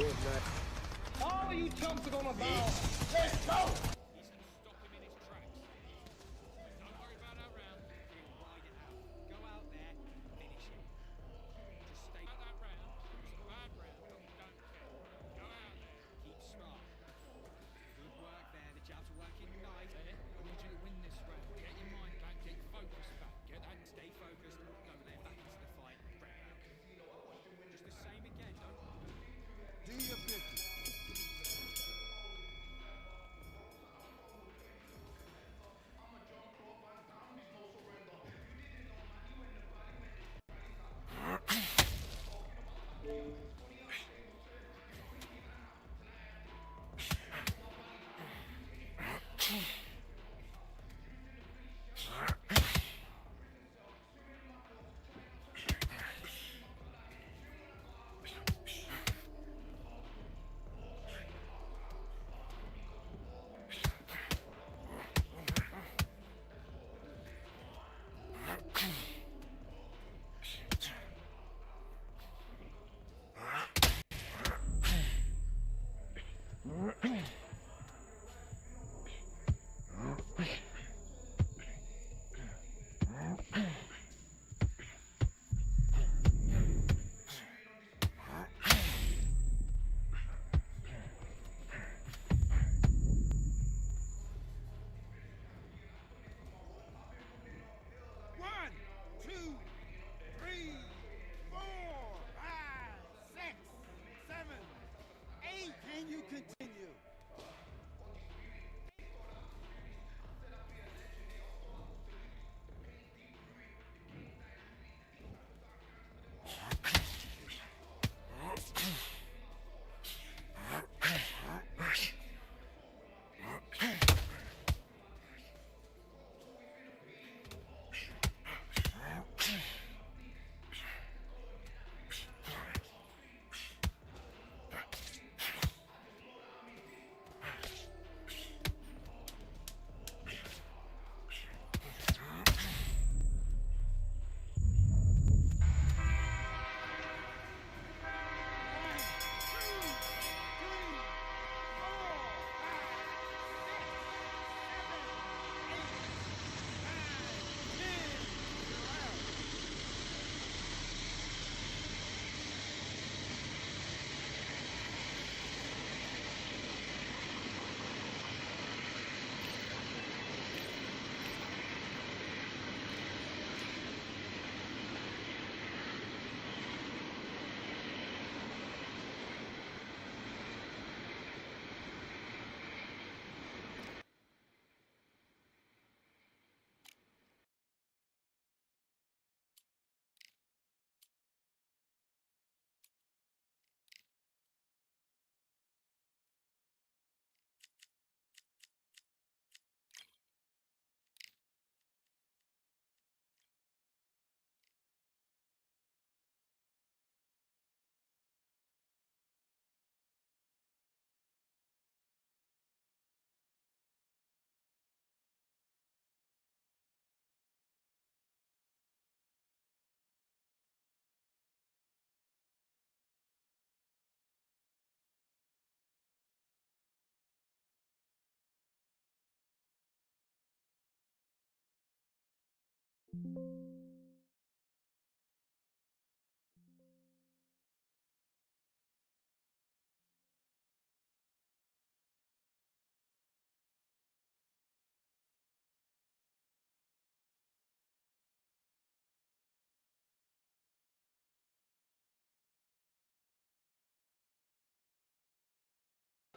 All you chumps are gonna bow. Let's go! Stop him in his tracks. Don't worry about that round. He'll ride it out. Go out there, finish him. Just stay out that round. It's a bad round. Don't care. Go out there. Keep smart. Good work there. The jabs are working nice. I need you to win this round. Get your mind back. Get your focus back. Get that. Stay focused. Go there. Back into the fight. Just the same again. Don't. Do your 50.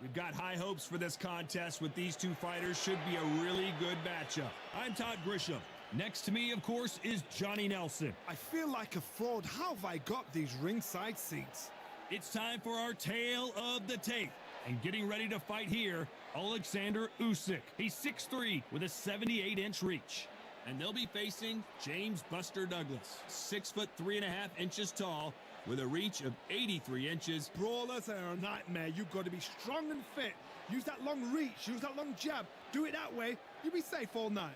We've got high hopes for this contest with these two fighters. Should be a really good matchup. I'm Todd Grisham. Next to me, of course, is Johnny Nelson. I feel like a fraud. How have I got these ringside seats? It's time for our tale of the tape. And getting ready to fight here, Alexander Usyk. He's 6'3" with a 78-inch reach. And they'll be facing James Buster Douglas, 6'3.5" tall, with a reach of 83 inches. Brawlers are a nightmare. You've got to be strong and fit. Use that long reach. Use that long jab. Do it that way. You'll be safe all night.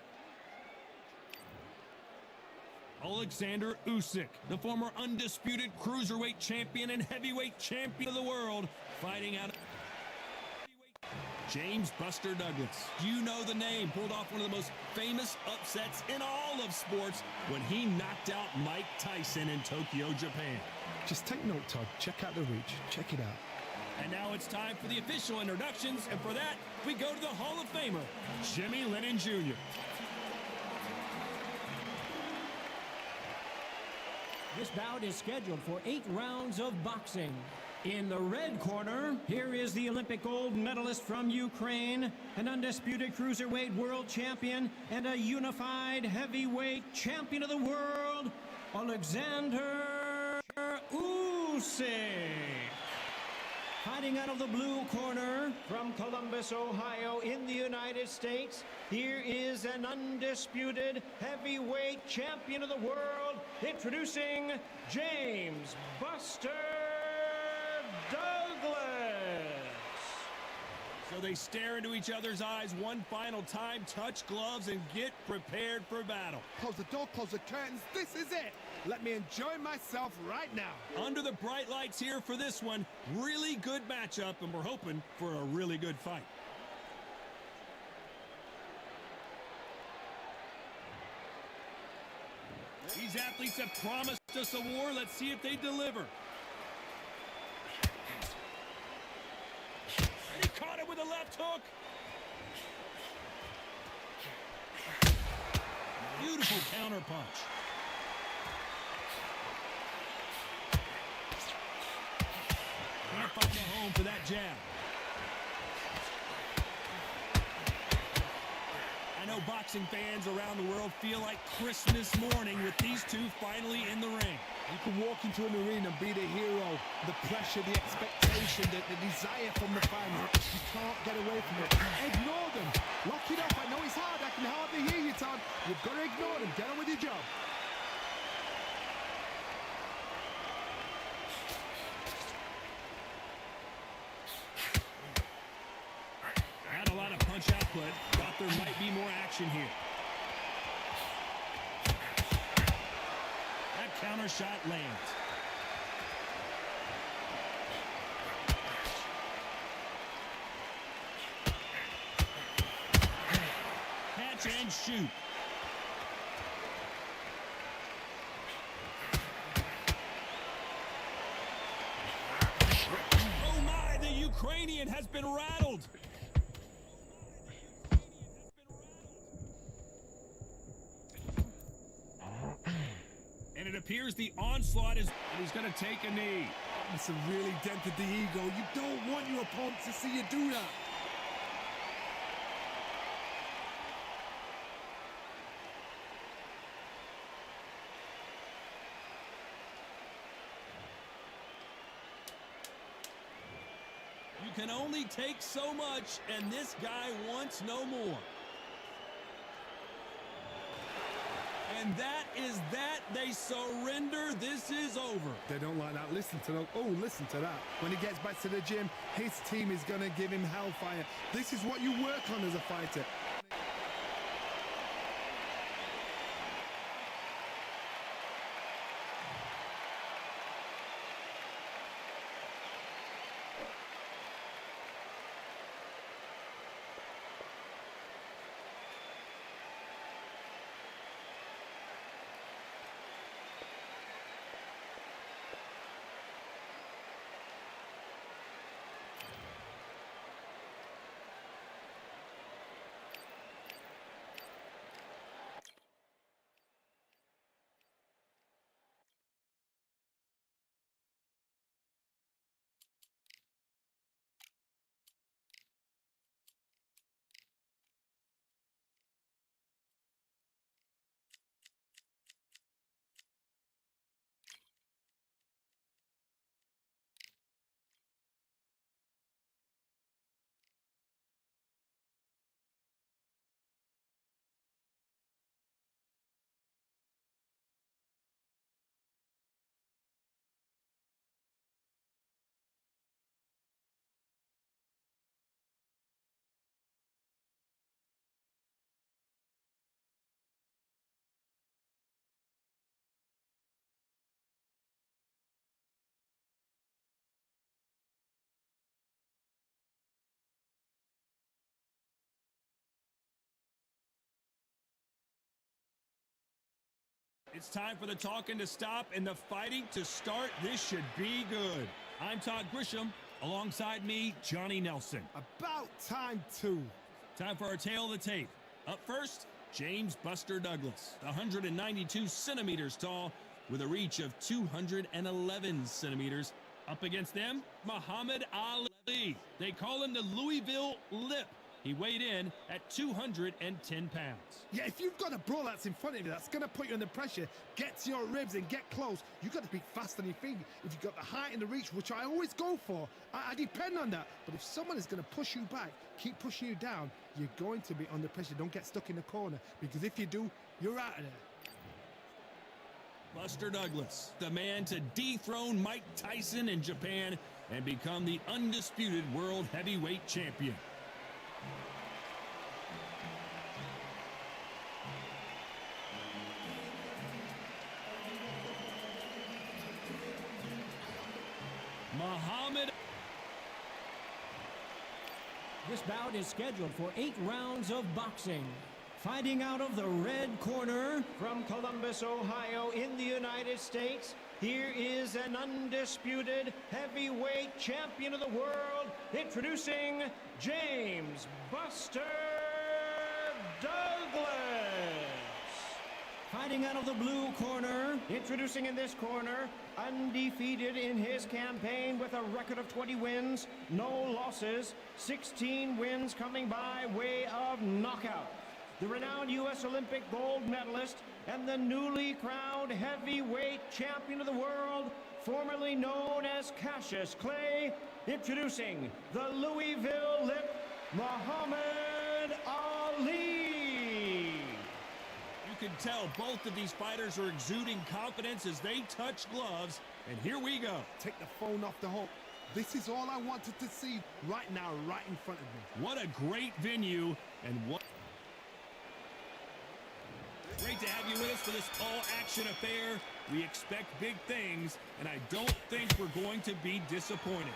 Alexander Usyk, the former undisputed cruiserweight champion and heavyweight champion of the world, fighting out James Buster Douglas. You know the name, pulled off one of the most famous upsets in all of sports when he knocked out Mike Tyson in Tokyo, Japan. Just take note, Todd. Check out the reach. Check it out. And now it's time for the official introductions, and for that, we go to the Hall of Famer, Jimmy Lennon Jr. This bout is scheduled for 8 rounds of boxing. In the red corner, here is the Olympic gold medalist from Ukraine, an undisputed cruiserweight world champion, and a unified heavyweight champion of the world, Alexander Usyk. Fighting out of the blue corner from Columbus, Ohio, in the United States, here is an undisputed heavyweight champion of the world, introducing James Buster Douglas. So they stare into each other's eyes one final time, touch gloves, and get prepared for battle. Close the door, close the curtains. This is it. Let me enjoy myself right now. Under the bright lights here for this one, really good matchup, and we're hoping for a really good fight. These athletes have promised us a war. Let's see if they deliver. And he caught it with a left hook. Beautiful counter punch. Can't find a home for that jab. I know boxing fans around the world feel like Christmas morning with these two finally in the ring. You can walk into an arena and be the hero. The pressure, the expectation, the desire from the fans. You can't get away from it. Ignore them. Lock it up. I know it's hard. I can hardly hear you, Todd. You've got to ignore them. Get on with your job. Had a lot of punch output. Thought there might be more action here. That counter shot lands. Catch and shoot. Oh my, the Ukrainian has been rattled. And it appears the onslaught is, and he's going to take a knee. This really dented the ego. You don't want your opponent to see you do that. You can only take so much, and this guy wants no more. And that is that. They surrender. This is over. They don't like that. Listen to that. Oh, listen to that. When he gets back to the gym, his team is going to give him hellfire. This is what you work on as a fighter. It's time for the talking to stop and the fighting to start. This should be good. I'm Todd Grisham. Alongside me, Johnny Nelson. About time, too. Time for our tale of the tape. Up first, James Buster Douglas, 192 centimeters tall with a reach of 211 centimeters. Up against them, Muhammad Ali. They call him the Louisville Lip. He weighed in at 210 pounds. Yeah, if you've got a brawl that's in front of you, that's going to put you under pressure, get to your ribs and get close, you've got to be fast on your feet. If you've got the height and the reach, which I always go for, I depend on that. But if someone is going to push you back, keep pushing you down, you're going to be under pressure. Don't get stuck in the corner, because if you do, you're out of there. Buster Douglas, the man to dethrone Mike Tyson in Japan and become the undisputed world heavyweight champion. Muhammad. This bout is scheduled for 8 rounds of boxing. Fighting out of the red corner from Columbus, Ohio in the United States, here is an undisputed heavyweight champion of the world, introducing James Buster Douglas. Fighting out of the blue corner, introducing in this corner, undefeated in his campaign with a record of 20 wins, no losses, 16 wins coming by way of knockout. The renowned U.S. Olympic gold medalist and the newly crowned heavyweight champion of the world, formerly known as Cassius Clay, introducing the Louisville Lip, Muhammad Ali. You can tell both of these fighters are exuding confidence as they touch gloves, and here we go. Take the phone off the hook. This is all I wanted to see right now, right in front of me. What a great venue, and what... Great to have you with us for this all-action affair. We expect big things, and I don't think we're going to be disappointed.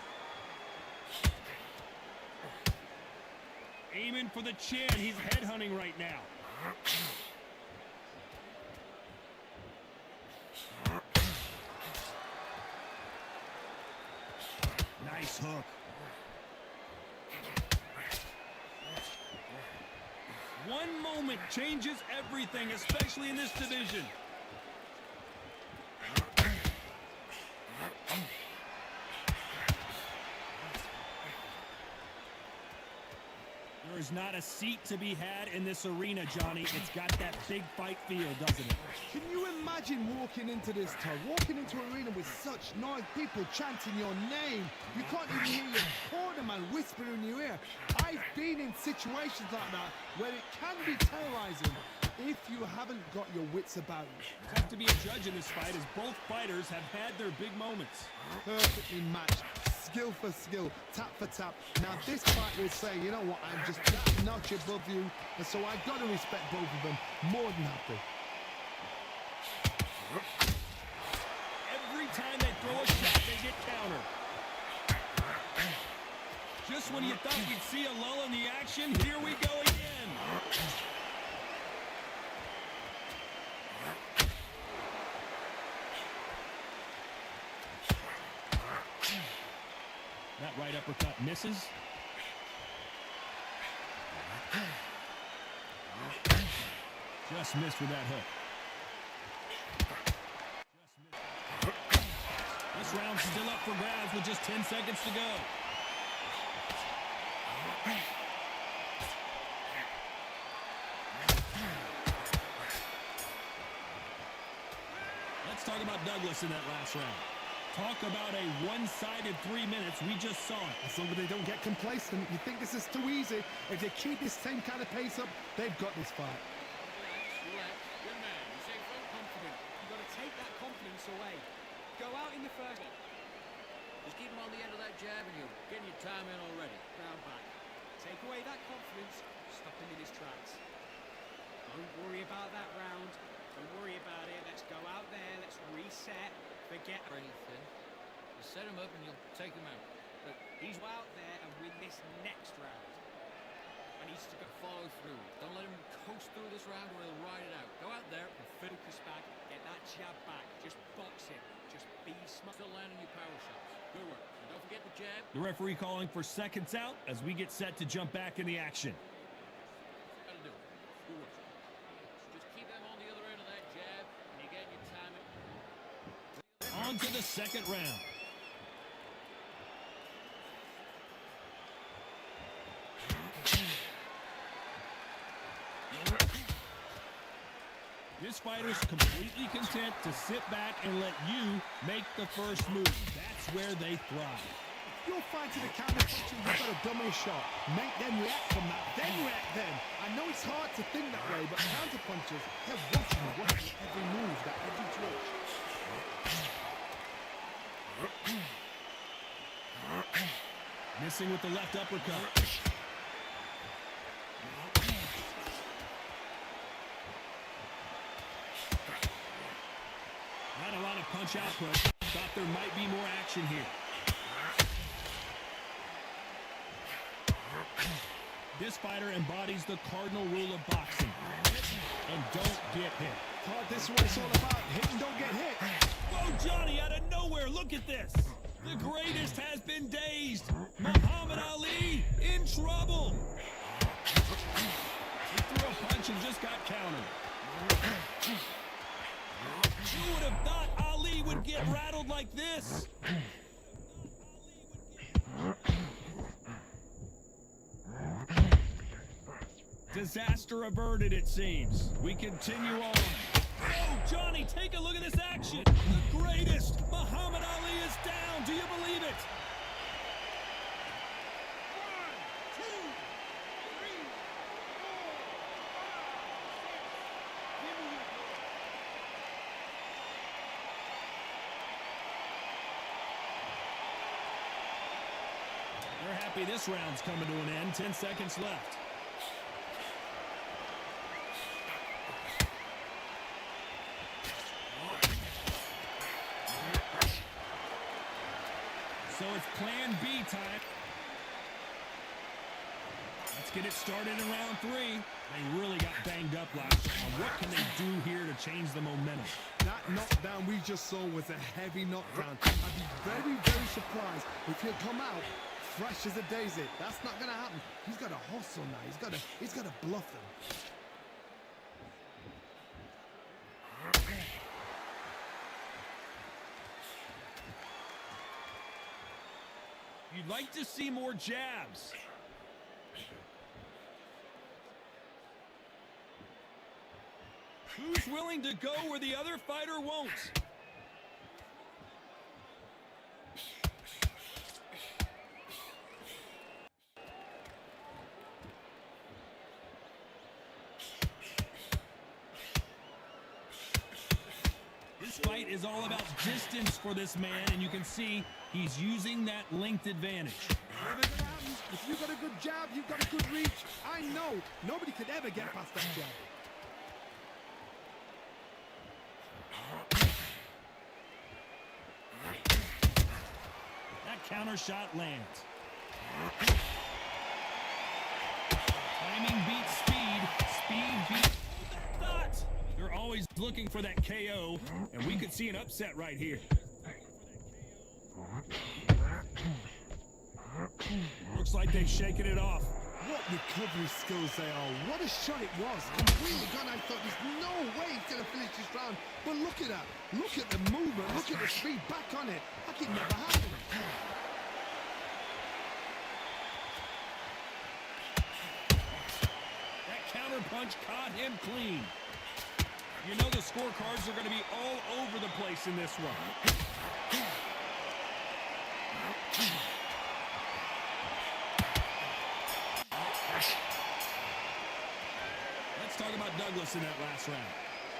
Aiming for the chin. He's headhunting right now. Nice hook. One moment changes everything, especially in this division. There is not a seat to be had in this arena, Johnny. It's got that big fight feel, doesn't it? Can you imagine walking into this town, walking into an arena with such noise, people chanting your name? You can't even hear your cornerman whispering in your ear. I've been in situations like that where it can be terrorizing if you haven't got your wits about you. Tough to be a judge in this fight as both fighters have had their big moments. Perfectly matched. Skill for skill, tap for tap. Now this fight will say, you know what, I'm just that notch above you, and so I've got to respect both of them more than happy. Every time they throw a shot, they get countered. Just when you thought we'd see a lull in the action, here we go again. That right uppercut misses. Just missed with that hook. This round's still up for grabs with just 10 seconds to go. Let's talk about Douglas in that last round. Talk about a one-sided 3 minutes. We just saw it. As long as they don't get complacent, you think this is too easy. If they keep this same kind of pace up, they've got this fight. Relax. Good man. You seem so confident. You've got to take that confidence away. Go out in the first. Just keep him on the end of that jab and you're getting your time in already. Round back. Take away that confidence. Stop him in his tracks. Don't worry about that round. Don't worry about it. Let's go out there. Let's reset. Forget Or anything. You set him up and you'll take him out. Look, he's out there and win this next round. And he's to follow through. Don't let him coast through this round or he'll ride it out. Go out there and focus back, get that jab back. Just box him. Just be smart. Still landing your power shots. Good work. And don't forget the jab. The referee calling for seconds out as we get set to jump back in the action. Gotta do it. Good work. Just keep them on the other end of that jab, and you get your timing. On to the second round. This fighter's completely content to sit back and let you make the first move. That's where they thrive. You're fighting a counter puncher, you've got a dummy shot. Make them react from that, then react then. I know it's hard to think that way, but counter punchers, they're watching every move, that every twitch. Missing with the left uppercut. Not a lot of punch output. Thought there might be more action here. This fighter embodies the cardinal rule of boxing. And don't get hit. Todd, this is what it's all about. Hit and don't get hit. Whoa, Johnny, out of nowhere. Look at this. The greatest has been dazed. Muhammad Ali in trouble. He threw a punch and just got countered. Who would have thought Ali would get rattled like this? Disaster averted, it seems. We continue on. Oh, Johnny, take a look at this action. The greatest, Muhammad Ali, is down. Do you believe it? 1, 2, 3, 4, 5, 6. Give me your We're happy this round's coming to an end. 10 seconds left. So it's plan B time. Let's get it started in round 3. They really got banged up last round. What can they do here to change the momentum? That knockdown we just saw was a heavy knockdown. I'd be very, very surprised if he'll come out fresh as a daisy. That's not gonna happen. He's got to hustle now. He's got to bluff them. You'd like to see more jabs. Who's willing to go where the other fighter won't? This fight is all about distance for this man, and you can see he's using that length advantage. Whatever that happens, if you've got a good jab, you've got a good reach. I know nobody could ever get past that jab. That counter shot lands. Timing beats speed. Speed beats thought. They're always looking for that KO, and we could see an upset right here. Looks like they've shaken it off. What recovery skills they are. What a shot it was. Completely gone. I thought there's no way he's going to finish this round. But look at that. Look at the movement. Look at the speed back on it. Like it never happened. That counter punch caught him clean. You know the scorecards are going to be all over the place in this one. Let's talk about Douglas in that last round.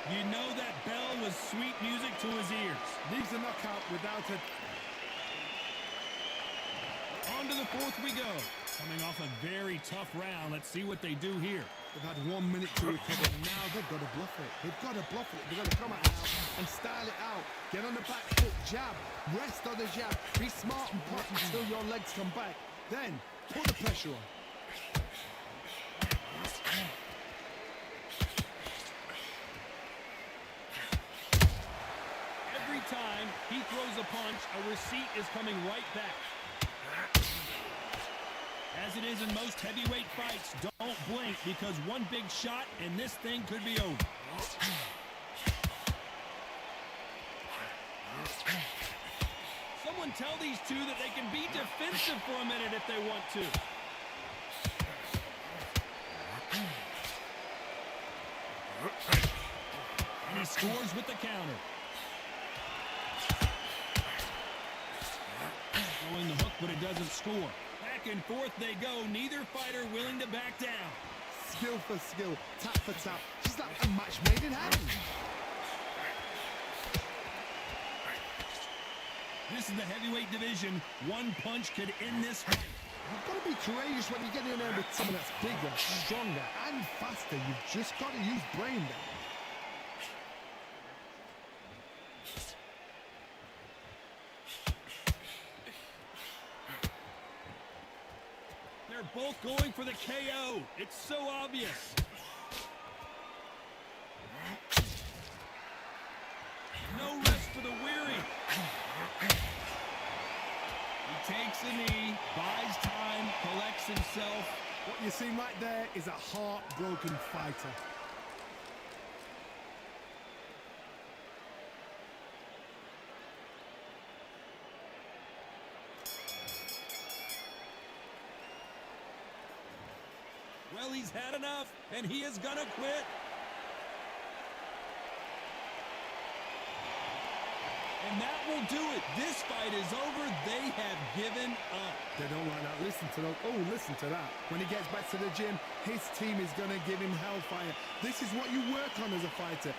You know that bell was sweet music to his ears. Leaves a knockout without it. On to the fourth we go. Coming off a very tough round. Let's see what they do here. They've had 1 minute to recover. Now they've got to bluff it. They've got to bluff it. They've got to come out now and style it out. Get on the back foot, jab. Rest on the jab. Be smart and putt until your legs come back. Then put the pressure on. time he throws a punch, a receipt is coming right back. As it is in most heavyweight fights, don't blink because one big shot and this thing could be over. Someone tell these two that they can be defensive for a minute if they want to. And he scores with the counter. Throwing the hook, but it doesn't score. Back and forth they go, neither fighter willing to back down. Skill for skill, tap for tap. Just like a match made in heaven. This is the heavyweight division. One punch could end this fight. You've got to be courageous when you get in there with someone that's bigger, stronger, and faster. You've just got to use brain there. They're both going for the KO. It's so obvious. No rest for the weary. He takes a knee, buys time, collects himself. What you see right there is a heartbroken fighter. Well, he's had enough, and he is gonna quit. And that will do it. This fight is over. They have given up. They don't like that. Listen to that. Oh, listen to that. When he gets back to the gym, his team is going to give him hellfire. This is what you work on as a fighter.